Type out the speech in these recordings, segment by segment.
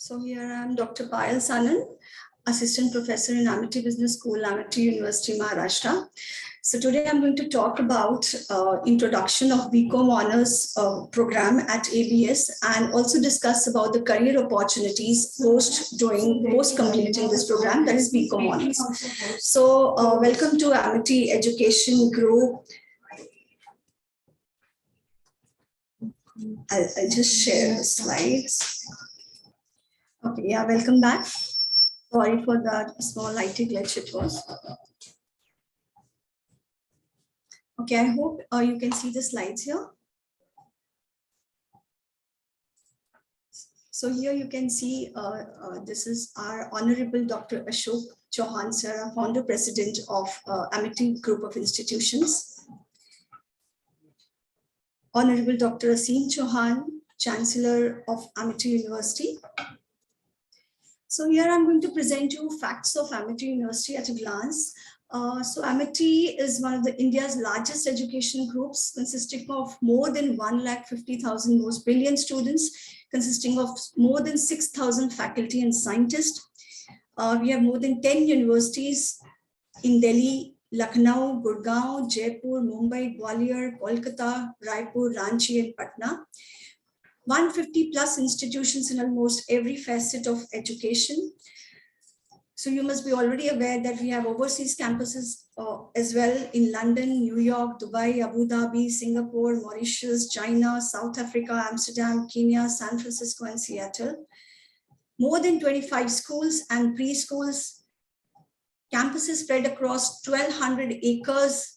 So here I am, Dr. Payal Sanan, Assistant Professor in Amity Business School, Amity University, Maharashtra. So today I'm going to talk about introduction of BCom Honors program at ABS and also discuss about the career opportunities post completing this program, that is BCom Honors. So welcome to Amity Education Group. I'll just share the slides. Okay, yeah, welcome back. Sorry for that small IT glitch it was. Okay, I hope you can see the slides here. So here you can see this is our Honorable Dr. Ashok Chauhan, sir, founder president of Amity Group of Institutions. Honorable Dr. Aseem Chauhan, Chancellor of Amity University. So here I'm going to present you facts of Amity University at a glance. So Amity is one of India's largest education groups, consisting of more than 150,000 most brilliant students, consisting of more than 6,000 faculty and scientists. We have more than 10 universities in Delhi, Lucknow, Gurgaon, Jaipur, Mumbai, Gwalior, Kolkata, Raipur, Ranchi, and Patna. 150 plus institutions in almost every facet of education. So you must be already aware that we have overseas campuses as well in London, New York, Dubai, Abu Dhabi, Singapore, Mauritius, China, South Africa, Amsterdam, Kenya, San Francisco, and Seattle. More than 25 schools and preschools, campuses spread across 1,200 acres.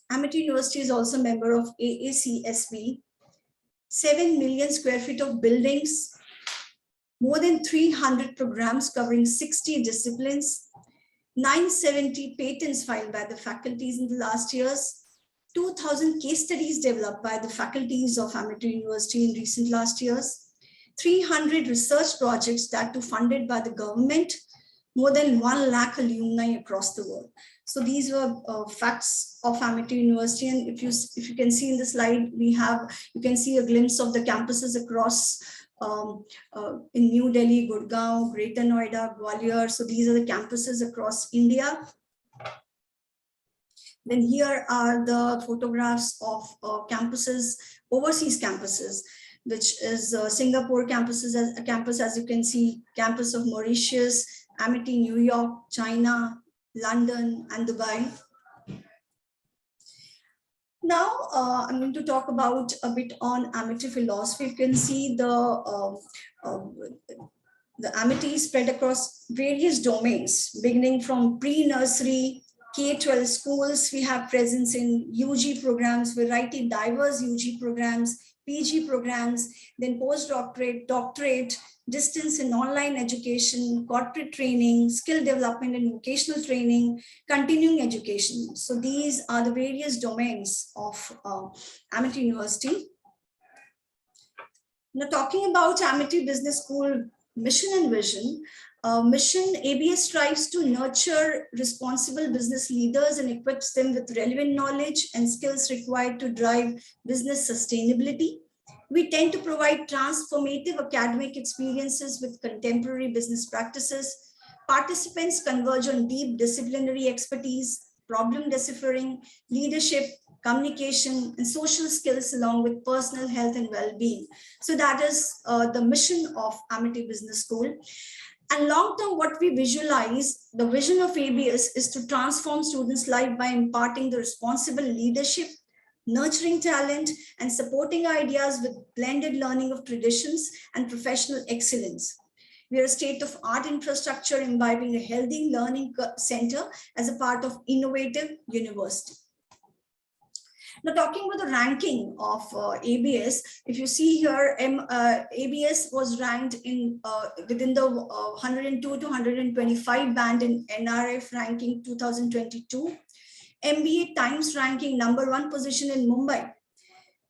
Amity University is also a member of AACSB. 7 million square feet of buildings, more than 300 programs covering 60 disciplines, 970 patents filed by the faculties in the last years, 2,000 case studies developed by the faculties of Amity University in recent last years, 300 research projects that were funded by the government, more than 1 lakh alumni across the world. So these were facts of Amity University, and if you can see in the slide, you can see a glimpse of the campuses across in New Delhi, Gurgaon, Greater Noida, Gwalior. So these are the campuses across India. Then here are the photographs of campuses, overseas campuses, which is Singapore campuses, as a campus, as you can see, campus of Mauritius, Amity, New York, China, London, and Dubai. Now, I'm going to talk about a bit on Amity philosophy. You can see the Amity spread across various domains, beginning from pre-nursery, K-12 schools. We have presence in UG programs, variety diverse UG programs, PG programs, then postdoctorate, doctorate, distance and online education, corporate training, skill development and vocational training, continuing education. So these are the various domains of Amity University. Now talking about Amity Business School mission and vision, mission, ABS strives to nurture responsible business leaders and equips them with relevant knowledge and skills required to drive business sustainability. We tend to provide transformative academic experiences with contemporary business practices. Participants converge on deep disciplinary expertise, problem deciphering, leadership, communication, and social skills, along with personal health and well-being. So that is the mission of Amity Business School. And long-term, what we visualize, the vision of ABS is to transform students' life by imparting the responsible leadership, nurturing talent, and supporting ideas with blended learning of traditions and professional excellence. We are a state-of-art infrastructure imbibing a healthy learning center as a part of innovative university. Now, talking about the ranking of ABS, if you see here, ABS was ranked in within the 102 to 125 band in NRF ranking 2022. MBA Times ranking #1 position in Mumbai.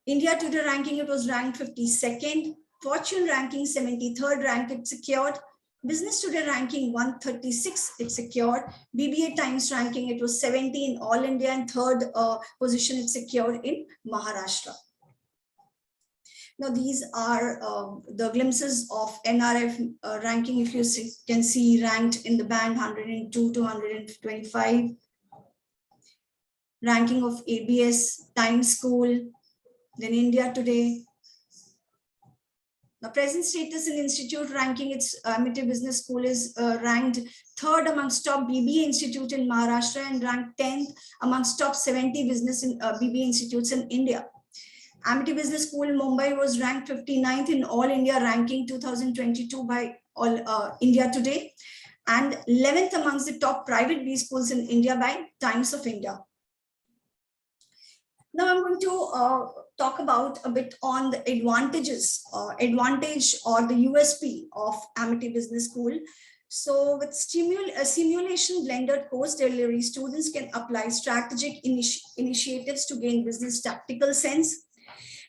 India Today ranking, it was ranked 52nd. Fortune ranking 73rd rank it secured. Business Today ranking 136 it secured. BBA Times ranking, it was 70 in All India and 3rd position it secured in Maharashtra. Now, these are the glimpses of NRF ranking. If you can see, ranked in the band 102 to 125. Ranking of ABS, Times School, then India Today. The present status in institute ranking, its Amity Business School is ranked third amongst top BBA institute in Maharashtra and ranked 10th amongst top 70 business in BBA institutes in India. Amity Business School in Mumbai was ranked 59th in All India ranking 2022 by All India Today, and 11th amongst the top private B schools in India by Times of India. Now I'm going to talk about a bit on the advantage or the USP of Amity Business School. So with simulation blended course delivery, students can apply strategic initiatives to gain business tactical sense.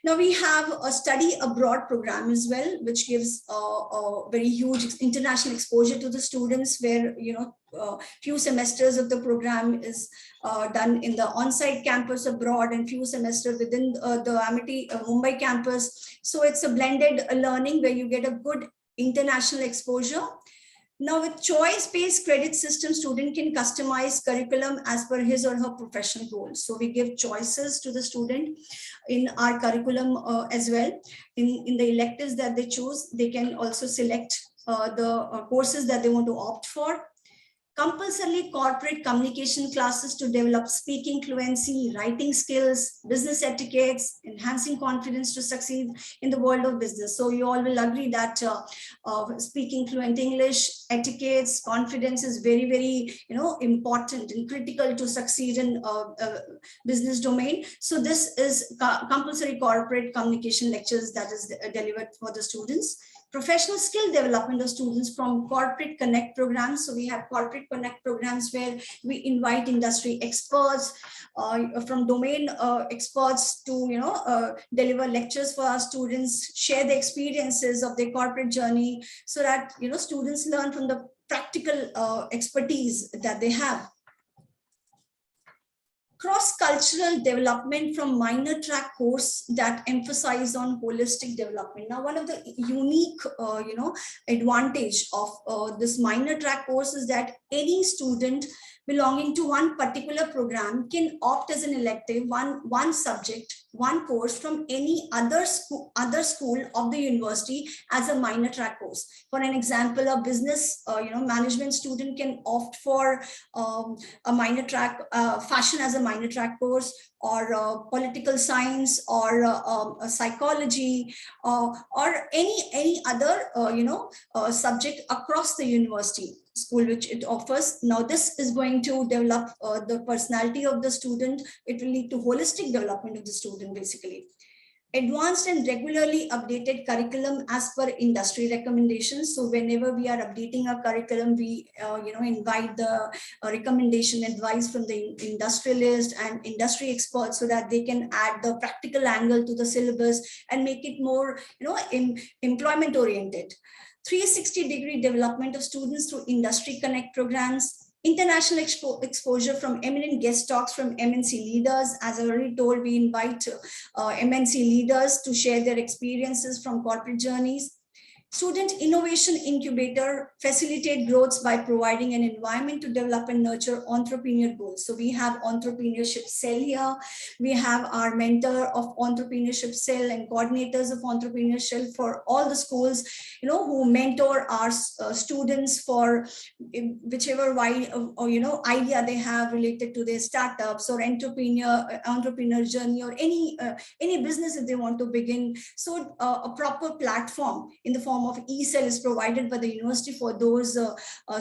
Now we have a study abroad program as well, which gives a very huge international exposure to the students, where few semesters of the program is done in the on-site campus abroad and few semesters within the Amity Mumbai campus. So it's a blended learning where you get a good international exposure. Now, with choice-based credit system, student can customize curriculum as per his or her professional goals. So we give choices to the student in our curriculum as well. In the electives that they choose, they can also select the courses that they want to opt for. Compulsorily corporate communication classes to develop speaking fluency, writing skills, business etiquettes, enhancing confidence to succeed in the world of business. So you all will agree that speaking fluent English, etiquettes, confidence is very, very important and critical to succeed in business domain. So this is compulsory corporate communication lectures that is delivered for the students. Professional skill development of students from corporate connect programs. So we have corporate connect programs where we invite industry experts from domain experts to deliver lectures for our students, share the experiences of their corporate journey, so that students learn from the practical expertise that they have. Cross-cultural development from minor track course that emphasize on holistic development. Now, one of the unique, advantage of this minor track course is that any student belonging to one particular program can opt as an elective one subject, one course from any other school of the university as a minor track course. For an example, a business management student can opt for a minor track fashion as a minor track course, or political science, or psychology, or any other subject across the university school which it offers. Now this is going to develop the personality of the student. It will lead to holistic development of the student basically. Advanced and regularly updated curriculum as per industry recommendations. So whenever we are updating our curriculum, we invite the recommendation advice from the industrialist and industry experts, so that they can add the practical angle to the syllabus and make it more employment oriented. 360-degree development of students through industry connect programs. International exposure from eminent guest talks from MNC leaders. As I already told, we invite MNC leaders to share their experiences from corporate journeys. Student Innovation Incubator facilitate growth by providing an environment to develop and nurture entrepreneur goals. So we have entrepreneurship cell here. We have our mentor of entrepreneurship cell and coordinators of entrepreneurship for all the schools, who mentor our students for whichever idea they have related to their startups or entrepreneur journey, or any business that they want to begin. So a proper platform in the form of eCell is provided by the university for those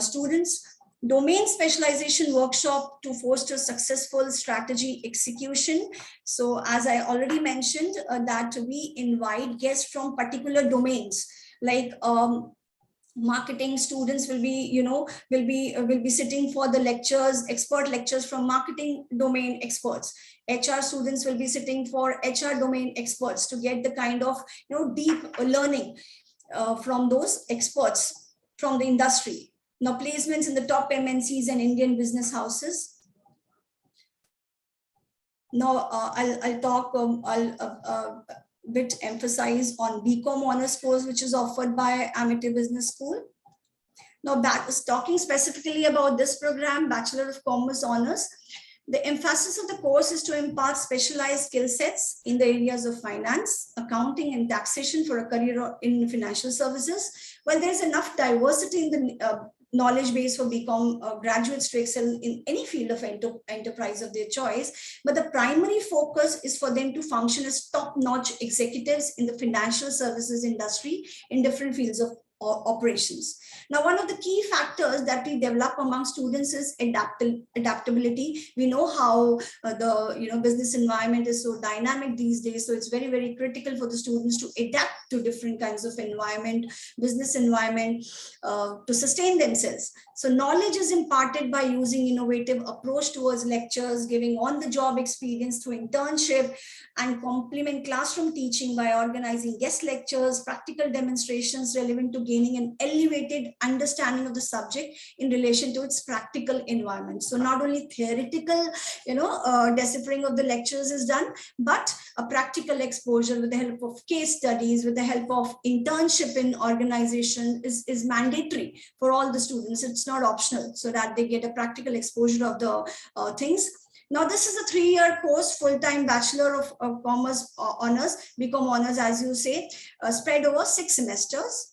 students. Domain specialization workshop to foster successful strategy execution. So as I already mentioned, that we invite guests from particular domains, like marketing students will be sitting for the lectures, expert lectures from marketing domain experts. HR students will be sitting for HR domain experts to get the kind of deep learning from those experts from the industry. Now, placements in the top MNCs and Indian business houses. Now, I'll talk bit emphasize on BCom honors course, which is offered by Amity Business School. Now, talking specifically about this program, Bachelor of Commerce Honors, the emphasis of the course is to impart specialized skill sets in the areas of finance, accounting, and taxation for a career in financial services. While there's enough diversity in the knowledge base for BCom graduates to excel in any field of enterprise of their choice, but the primary focus is for them to function as top-notch executives in the financial services industry in different fields of operations. Now, one of the key factors that we develop among students is adaptability. We know how the business environment is so dynamic these days, so it's very, very critical for the students to adapt to different kinds of business environment, to sustain themselves. So knowledge is imparted by using innovative approach towards lectures, giving on-the-job experience through internship, and complement classroom teaching by organizing guest lectures, practical demonstrations relevant to gaining an elevated understanding of the subject in relation to its practical environment. So not only theoretical, deciphering of the lectures is done, but a practical exposure with the help of case studies, with the help of internship in organization is mandatory for all the students. It's not optional, so that they get a practical exposure of the things. Now, this is a 3-year course, full-time Bachelor of Commerce Honors, BCom Honors, as you say, spread over 6 semesters.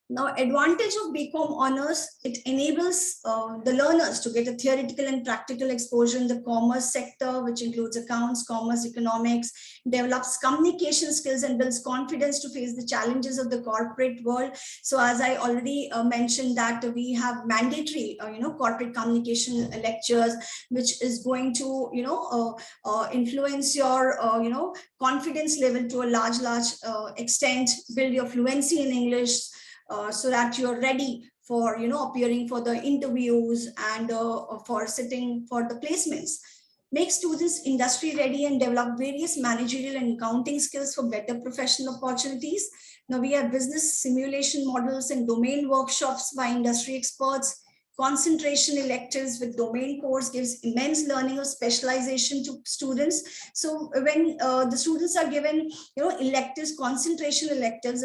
Now, advantage of BCom Honors, it enables the learners to get a theoretical and practical exposure in the commerce sector, which includes accounts, commerce, economics, develops communication skills, and builds confidence to face the challenges of the corporate world. So as I already mentioned, that we have mandatory, corporate communication lectures, which is going to, influence your, confidence level to a large extent, build your fluency in English, so that you're ready for appearing for the interviews and for sitting for the placements. Make students industry ready and develop various managerial and accounting skills for better professional opportunities. Now we have business simulation models and domain workshops by industry experts. Concentration electives with domain course gives immense learning of specialization to students. So when the students are given, electives, concentration electives,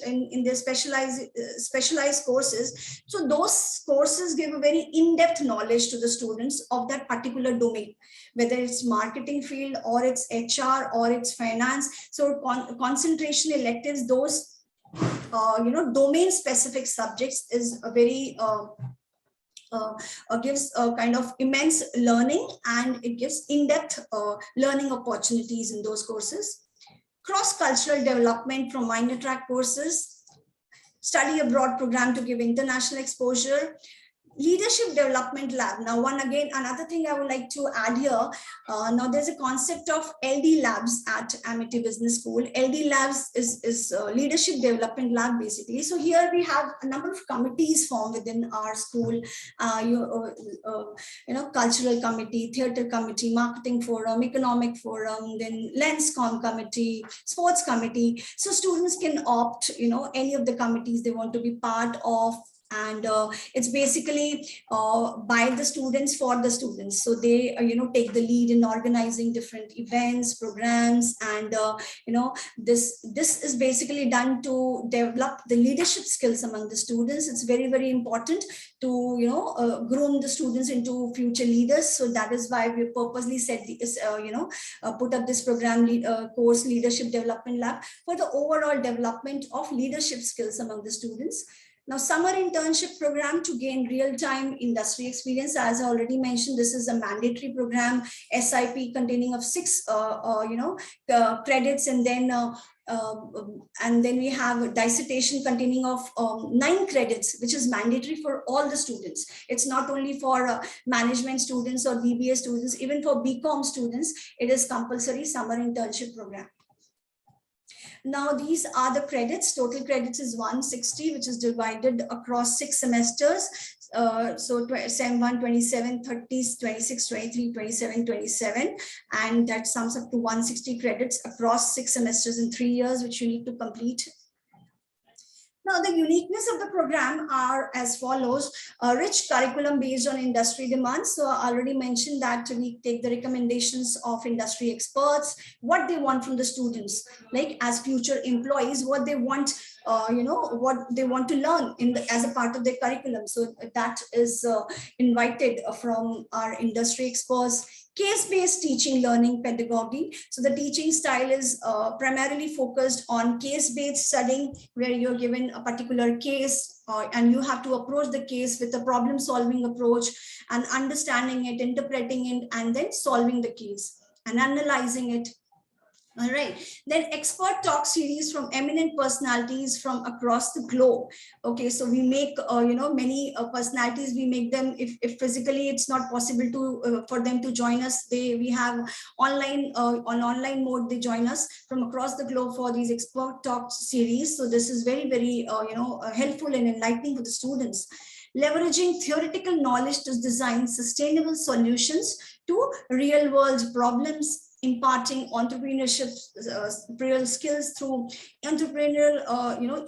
in their specialized courses, so those courses give a very in-depth knowledge to the students of that particular domain, whether it's marketing field or it's HR or it's finance. So concentration electives, those domain specific subjects is a very gives a kind of immense learning, and it gives in-depth learning opportunities in those courses. Cross-cultural development from minor track courses, study abroad program to give international exposure, leadership development lab. Now, another thing I would like to add here. Now, there's a concept of LD labs at Amity Business School. LD labs is leadership development lab, basically. So here we have a number of committees formed within our school. Cultural committee, theater committee, marketing forum, economic forum, then Lenscom committee, sports committee. So students can opt, any of the committees they want to be part of. And it's basically by the students for the students. So they, take the lead in organizing different events, programs, and this is basically done to develop the leadership skills among the students. It's very, very important to groom the students into future leaders. So that is why we purposely set this, put up this program course, Leadership Development Lab, for the overall development of leadership skills among the students. Now, summer internship program to gain real-time industry experience. As I already mentioned, this is a mandatory program, SIP containing of 6, credits, and then we have dissertation containing of 9 credits, which is mandatory for all the students. It's not only for management students or BBA students, even for BCom students, it is compulsory summer internship program. Now, these are the credits. Total credits is 160, which is divided across 6 semesters. So Sem 1, 27, 30, 26, 23, 27, 27. And that sums up to 160 credits across 6 semesters in 3 years, which you need to complete. Now, the uniqueness of the program are as follows: a rich curriculum based on industry demands. So I already mentioned that we take the recommendations of industry experts, what they want from the students, like as future employees, what they want, what they want to learn as a part of their curriculum. So that is invited from our industry experts. Case-based teaching learning pedagogy. So the teaching style is primarily focused on case-based studying, where you're given a particular case and you have to approach the case with a problem-solving approach and understanding it, interpreting it, and then solving the case and analyzing it. All right. Then expert talk series from eminent personalities from across the globe. Okay, so we make many personalities. We make them, if physically it's not possible to for them to join us, we have online on online mode. They join us from across the globe for these expert talk series. So this is very helpful and enlightening for the students. Leveraging theoretical knowledge to design sustainable solutions to real world problems, imparting entrepreneurship real skills through entrepreneurial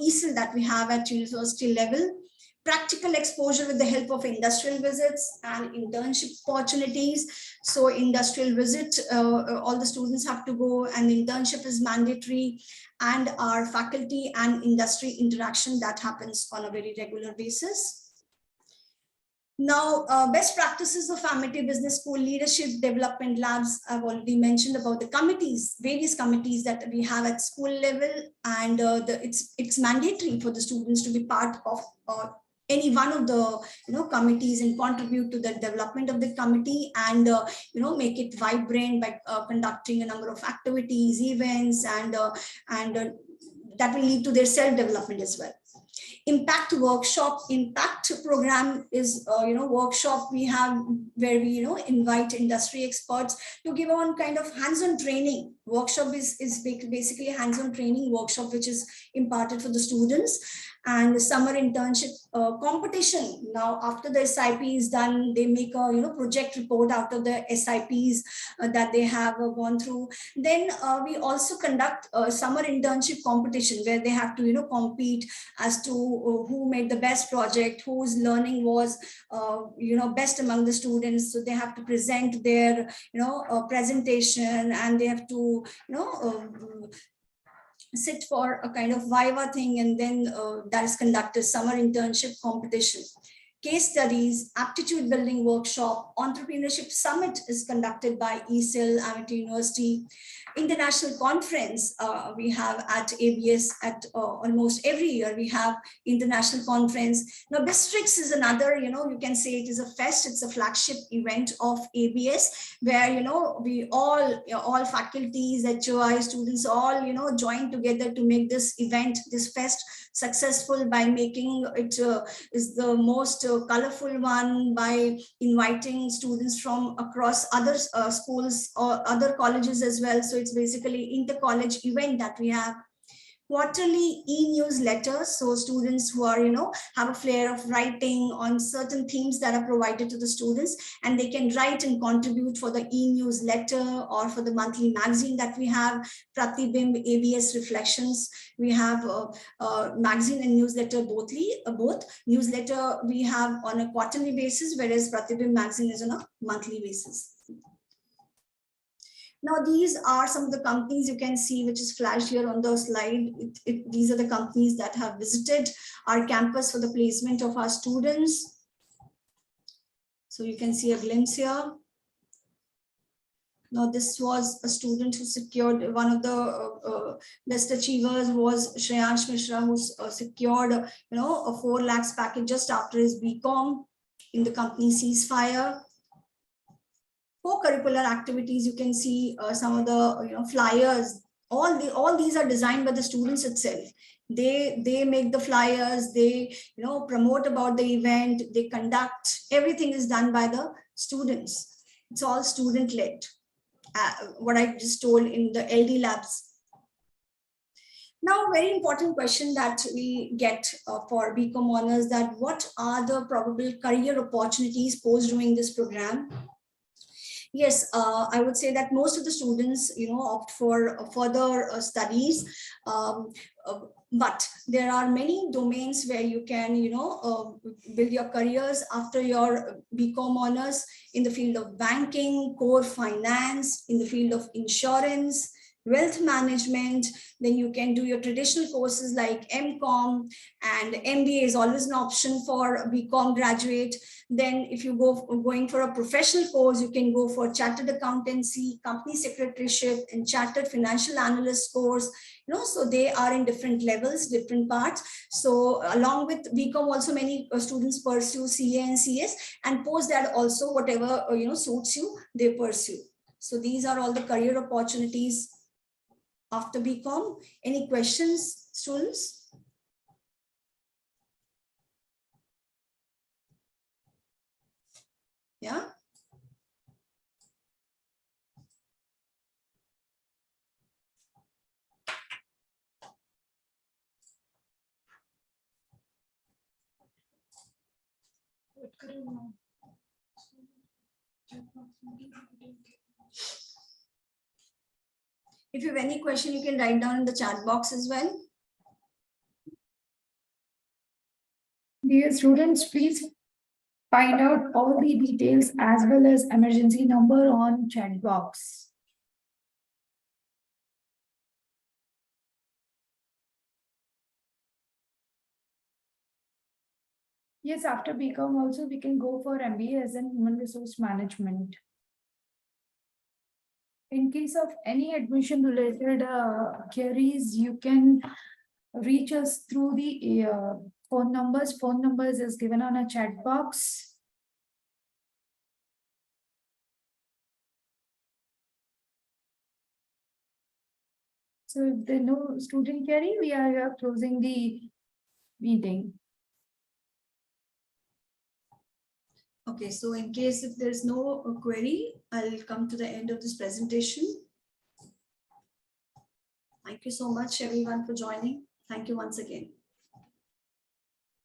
ESOL that we have at university level. Practical exposure with the help of industrial visits and internship opportunities. So industrial visit, all the students have to go, and the internship is mandatory, and our faculty and industry interaction that happens on a very regular basis. Now, best practices of Amity Business School leadership development labs. I've already mentioned about the committees, various committees that we have at school level, and it's mandatory for the students to be part of any one of the committees and contribute to the development of the committee, and make it vibrant by conducting a number of activities, events, and that will lead to their self-development as well. Impact workshop. Impact program is workshop we have where we invite industry experts to give on kind of hands-on training. Workshop is basically a hands-on training workshop which is imparted for the students. And the summer internship competition. Now, after the SIP is done, they make a project report out of the SIPs that they have gone through. Then we also conduct a summer internship competition where they have to compete as to who made the best project, whose learning was best among the students. So they have to present their presentation, and they have to sit for a kind of viva thing, and then that is conducted summer internship competition. Case studies, aptitude building workshop, entrepreneurship summit is conducted by ESOL, Amity University. International conference we have at ABS at almost every year we have international conference. Now BISTRIX is another, you can say it is a fest, it's a flagship event of ABS where, we all faculties, HOI students, all, join together to make this event, this fest successful by making it is the most colorful one, by inviting students from across other schools or other colleges as well. So it's basically inter-college event that we have. Quarterly e-newsletters, so students who are have a flair of writing on certain themes that are provided to the students, and they can write and contribute for the e-newsletter or for the monthly magazine that we have, Pratibimb, ABS Reflections. We have magazine and newsletter both newsletter we have on a quarterly basis, whereas Pratibimb magazine is on a monthly basis. Now, these are some of the companies you can see, which is flashed here on the slide. These are the companies that have visited our campus for the placement of our students. So you can see a glimpse here. Now, this was a student who secured, one of the best achievers was Shreyansh Mishra, who secured, a 4 lakhs package just after his BCom in the company Ceasefire. Co-curricular activities, you can see some of the flyers. All these are designed by the students itself. They make the flyers, they promote about the event, they conduct. Everything is done by the students. It's all student led. What I just told in the LD labs. Now, very important question that we get for BCom honors, that what are the probable career opportunities posed during this program? Yes, I would say that most of the students, opt for further studies. But there are many domains where you can, build your careers after your BCom honors, in the field of banking, core finance, in the field of insurance, wealth management. Then you can do your traditional courses like MCom, and MBA is always an option for BCom graduate. Then if you going for a professional course, you can go for chartered accountancy, company secretaryship, and chartered financial analyst course. So they are in different levels, different parts. So along with BCom, also many students pursue CA and CS, and post that also whatever suits you, they pursue. So these are all the career opportunities after BCom. Any questions, students? Yeah. If you have any question, you can write down in the chat box as well. Dear students, please find out all the details as well as emergency number on chat box. Yes, after BCom also we can go for MBA as in human resource management. In case of any admission related queries, you can reach us through the phone numbers. Phone numbers is given on a chat box. So if there no student query, we are closing the meeting. Okay, so in case if there's no query, I'll come to the end of this presentation. Thank you so much, everyone, for joining. Thank you once again.